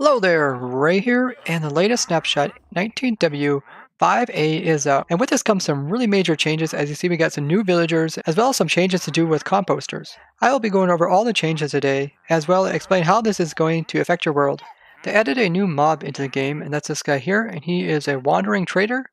Hello there, Ray here, and the latest snapshot 19W5A is out. And with this comes some really major changes. As you see, we got some new villagers, as well as some changes to do with composters. I will be going over all the changes today, as well as explain how this is going to affect your world. They added a new mob into the game, and that's this guy here, and he is a wandering trader.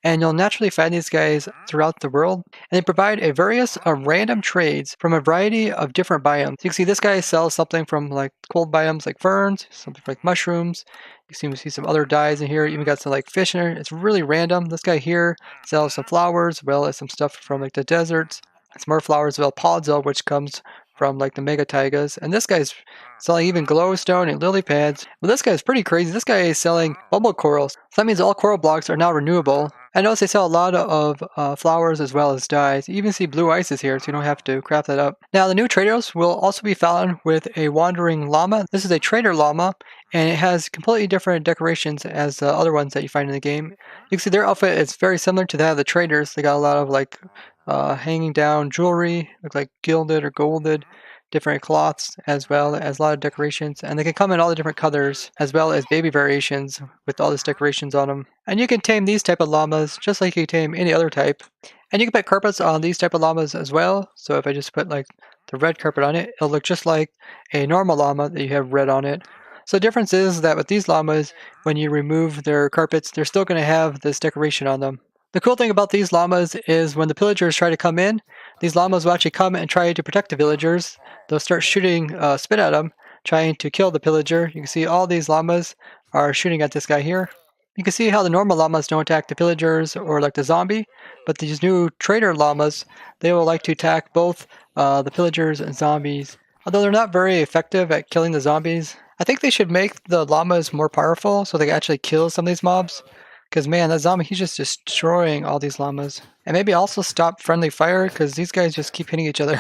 And you'll naturally find these guys throughout the world. And they provide a various random trades from a variety of different biomes. You can see this guy sells something from like cold biomes like ferns, something like mushrooms. We see some other dyes in here. Even got some like fish in here. It's really random. This guy here sells some flowers, as well as some stuff from like the deserts. Some more flowers, as well podzol, which comes from like the mega taigas. And this guy's selling even glowstone and lily pads. But this guy's pretty crazy. This guy is selling bubble corals. So that means all coral blocks are now renewable. I notice they sell a lot of flowers as well as dyes. You even see blue ices here, so you don't have to craft that up. Now, the new traders will also be found with a wandering llama. This is a trader llama, and it has completely different decorations as the other ones that you find in the game. You can see their outfit is very similar to that of the traders. They got a lot of like hanging down jewelry, look like gilded or golded, different cloths, as well as a lot of decorations, and they can come in all the different colors as well as baby variations with all these decorations on them. And you can tame these type of llamas just like you tame any other type, and you can put carpets on these type of llamas as well. So if I just put like the red carpet on it, it'll look just like a normal llama that you have red on it. So the difference is that with these llamas, when you remove their carpets, they're still going to have this decoration on them. The cool thing about these llamas is when the pillagers try to come in, these llamas will actually come and try to protect the villagers. They'll start shooting spit at them, trying to kill the pillager. You can see all these llamas are shooting at this guy here. You can see how the normal llamas don't attack the pillagers or like the zombie, but these new trader llamas, they will like to attack both the pillagers and zombies. Although they're not very effective at killing the zombies, I think they should make the llamas more powerful so they can actually kill some of these mobs. Because man, that zombie, he's just destroying all these llamas. And maybe also stop friendly fire, because these guys just keep hitting each other.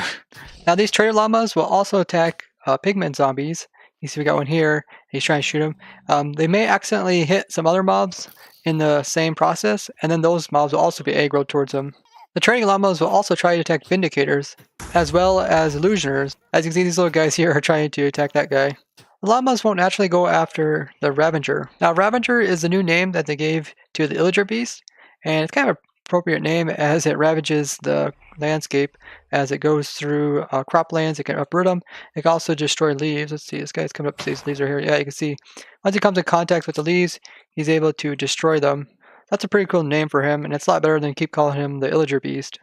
Now these trader llamas will also attack pigment zombies. You see we got one here, he's trying to shoot him. They may accidentally hit some other mobs in the same process, and then those mobs will also be aggroed towards them. The trading llamas will also try to attack vindicators, as well as illusioners. As you can see, these little guys here are trying to attack that guy. The llamas won't naturally go after the Ravager. Now, Ravager is the new name that they gave to the Illager beast, and it's kind of an appropriate name as it ravages the landscape as it goes through croplands. It can uproot them. It can also destroy leaves. Let's see, this guy's coming up. These leaves are here. Yeah, you can see once he comes in contact with the leaves, he's able to destroy them. That's a pretty cool name for him, and it's a lot better than keep calling him the Illager beast.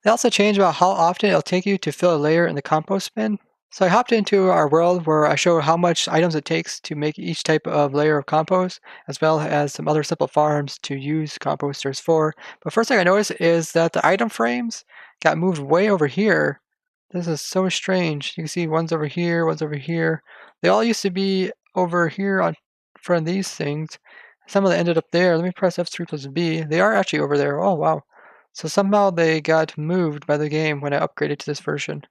They also changed about how often it'll take you to fill a layer in the compost bin. So I hopped into our world where I show how much items it takes to make each type of layer of compost, as well as some other simple farms to use composters for. But first thing I noticed is that the item frames got moved way over here. This is so strange. You can see one's over here, one's over here. They all used to be over here on front of these things. Some of them ended up there. Let me press F3 plus B. They are actually over there. Oh, wow. So somehow they got moved by the game when I upgraded to this version.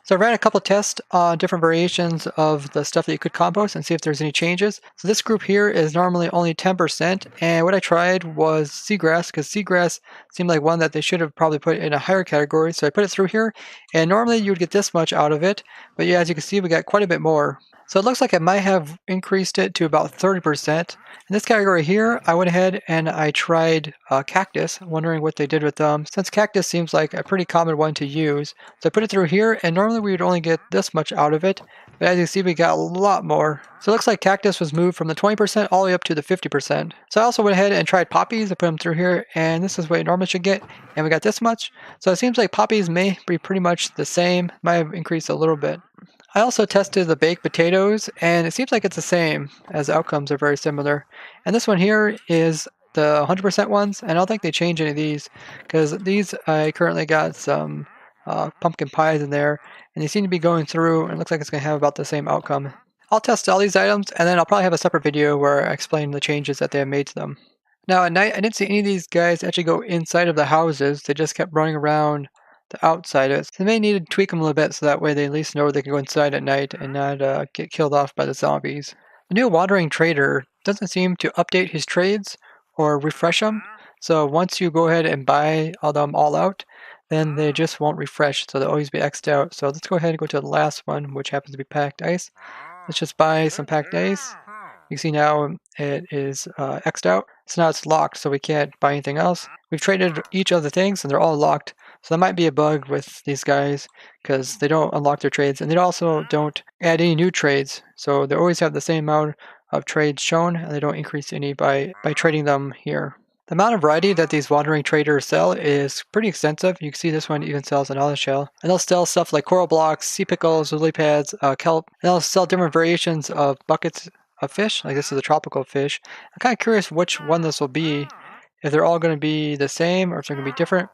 So I ran a couple tests on different variations of the stuff that you could compost and see if there's any changes. So this group here is normally only 10%, and what I tried was seagrass, because seagrass seemed like one that they should have probably put in a higher category. So I put it through here, and normally you would get this much out of it, but yeah, as you can see, we got quite a bit more. So it looks like I might have increased it to about 30%. In this category here, I went ahead and I tried cactus, wondering what they did with them, since cactus seems like a pretty common one to use. So I put it through here, and normally we would only get this much out of it, but as you see, we got a lot more. So it looks like cactus was moved from the 20% all the way up to the 50%. So I also went ahead and tried poppies. I put them through here, and this is what you normally should get, and we got this much. So it seems like poppies may be pretty much the same, might have increased a little bit. I also tested the baked potatoes, and it seems like it's the same, as the outcomes are very similar. And this one here is the 100% ones, and I don't think they change any of these, because these I currently got some pumpkin pies in there, and they seem to be going through, and it looks like it's going to have about the same outcome. I'll test all these items, and then I'll probably have a separate video where I explain the changes that they have made to them. Now at night, I didn't see any of these guys actually go inside of the houses. They just kept running around the outside of it. So they may need to tweak them a little bit so that way they at least know they can go inside at night and not get killed off by the zombies. The new wandering trader doesn't seem to update his trades or refresh them. So once you go ahead and buy them all out, then they just won't refresh. So they'll always be X'd out. So let's go ahead and go to the last one, which happens to be packed ice. Let's just buy some packed ice. You can see now it is X'd out. So now it's locked, so we can't buy anything else. We've traded each of the things, and they're all locked. So that might be a bug with these guys, because they don't unlock their trades, and they also don't add any new trades. So they always have the same amount of trades shown, and they don't increase any by trading them here. The amount of variety that these wandering traders sell is pretty extensive. You can see this one even sells an olive shell. And they'll sell stuff like coral blocks, sea pickles, lily pads, kelp. And they'll sell different variations of buckets of fish. Like this is a tropical fish. I'm kind of curious which one this will be. If they're all going to be the same or if they're going to be different.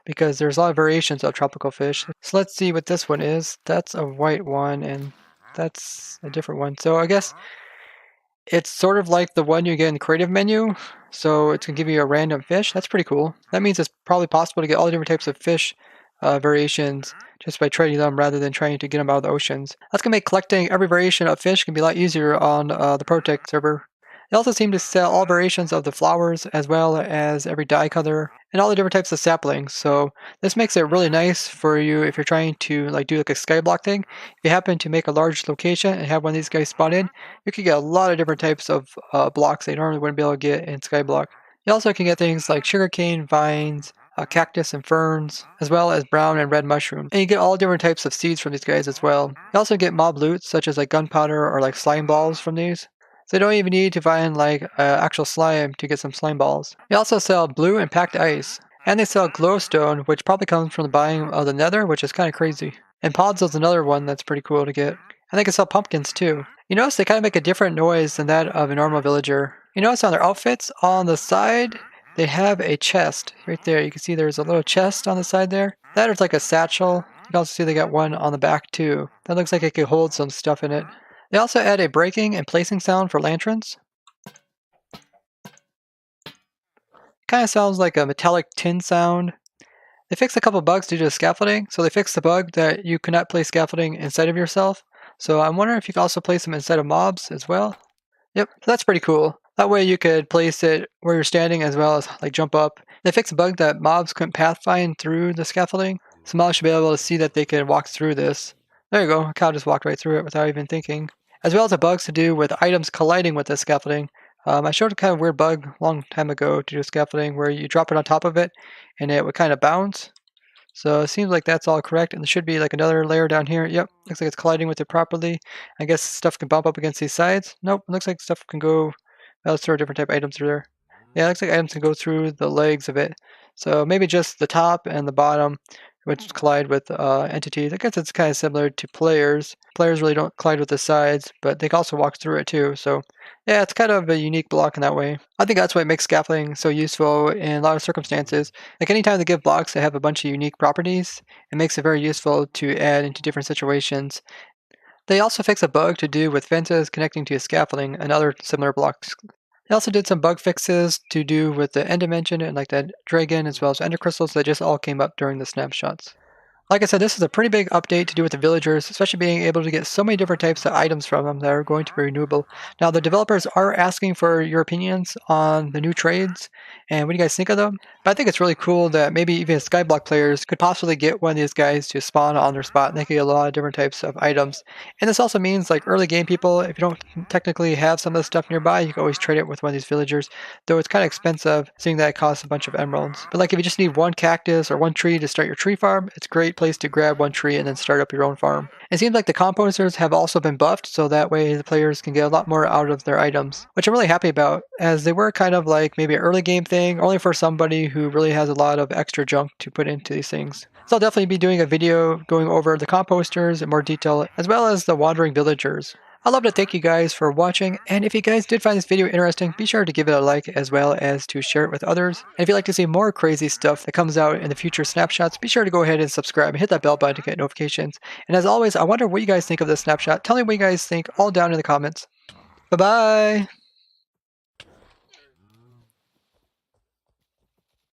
Because there's a lot of variations of tropical fish. So let's see what this one is. That's a white one and that's a different one. So I guess it's sort of like the one you get in the creative menu, so it's going to give you a random fish. That's pretty cool. That means it's probably possible to get all the different types of fish variations just by trading them rather than trying to get them out of the oceans. That's going to make collecting every variation of fish can be a lot easier on the Protect server. They also seem to sell all variations of the flowers as well as every dye color and all the different types of saplings. So this makes it really nice for you if you're trying to do like a skyblock thing. If you happen to make a large location and have one of these guys spawn in, you can get a lot of different types of blocks that you normally wouldn't be able to get in skyblock. You also can get things like sugarcane, vines, cactus and ferns, as well as brown and red mushrooms. And you get all different types of seeds from these guys as well. You also get mob loot, such as like gunpowder or like slime balls from these. So you don't even need to find like actual slime to get some slime balls. They also sell blue and packed ice. And they sell glowstone, which probably comes from the biome of the nether, which is kind of crazy. And pods is another one that's pretty cool to get. And they can sell pumpkins too. You notice they kind of make a different noise than that of a normal villager. You notice on their outfits, on the side, they have a chest. Right there, you can see there's a little chest on the side there. That is like a satchel. You can also see they got one on the back too. That looks like it could hold some stuff in it. They also add a breaking and placing sound for lanterns. Kind of sounds like a metallic tin sound. They fixed a couple bugs due to scaffolding. So they fixed the bug that you cannot place scaffolding inside of yourself. So I'm wondering if you can also place them inside of mobs as well. Yep, so that's pretty cool. That way you could place it where you're standing as well as like jump up. They fixed a bug that mobs couldn't pathfind through the scaffolding. So mobs should be able to see that they can walk through this. There you go, a cow just walked right through it without even thinking. As well as the bugs to do with items colliding with the scaffolding. I showed a kind of weird bug a long time ago to do scaffolding where you drop it on top of it and it would kind of bounce. So it seems like that's all correct, and there should be like another layer down here. Yep, looks like it's colliding with it properly. I guess stuff can bump up against these sides. Nope, looks like stuff can go. Well, let's throw different type of items through there. Yeah, it looks like items can go through the legs of it. So maybe just the top and the bottom which collide with entities. I guess it's kind of similar to players. Players really don't collide with the sides, but they can also walk through it too. So yeah, it's kind of a unique block in that way. I think that's what makes scaffolding so useful in a lot of circumstances. Like anytime they give blocks that have a bunch of unique properties, it makes it very useful to add into different situations. They also fix a bug to do with fences connecting to scaffolding and other similar blocks. They also did some bug fixes to do with the end dimension and like that dragon as well as ender crystals that just all came up during the snapshots. Like I said, this is a pretty big update to do with the villagers, especially being able to get so many different types of items from them that are going to be renewable. Now, the developers are asking for your opinions on the new trades, and what do you guys think of them? But I think it's really cool that maybe even Skyblock players could possibly get one of these guys to spawn on their spot, and they could get a lot of different types of items. And this also means, like, early game people, if you don't technically have some of the stuff nearby, you can always trade it with one of these villagers, though it's kind of expensive, seeing that it costs a bunch of emeralds. But like, if you just need one cactus or one tree to start your tree farm, it's a great place to grab one tree and then start up your own farm. It seems like the composters have also been buffed, so that way the players can get a lot more out of their items, which I'm really happy about, as they were kind of like maybe an early game thing, only for somebody who really has a lot of extra junk to put into these things. So I'll definitely be doing a video going over the composters in more detail, as well as the wandering villagers. I'd love to thank you guys for watching, and if you guys did find this video interesting, be sure to give it a like as well as to share it with others. And if you'd like to see more crazy stuff that comes out in the future snapshots, be sure to go ahead and subscribe and hit that bell button to get notifications. And as always, I wonder what you guys think of this snapshot. Tell me what you guys think all down in the comments. Bye-bye!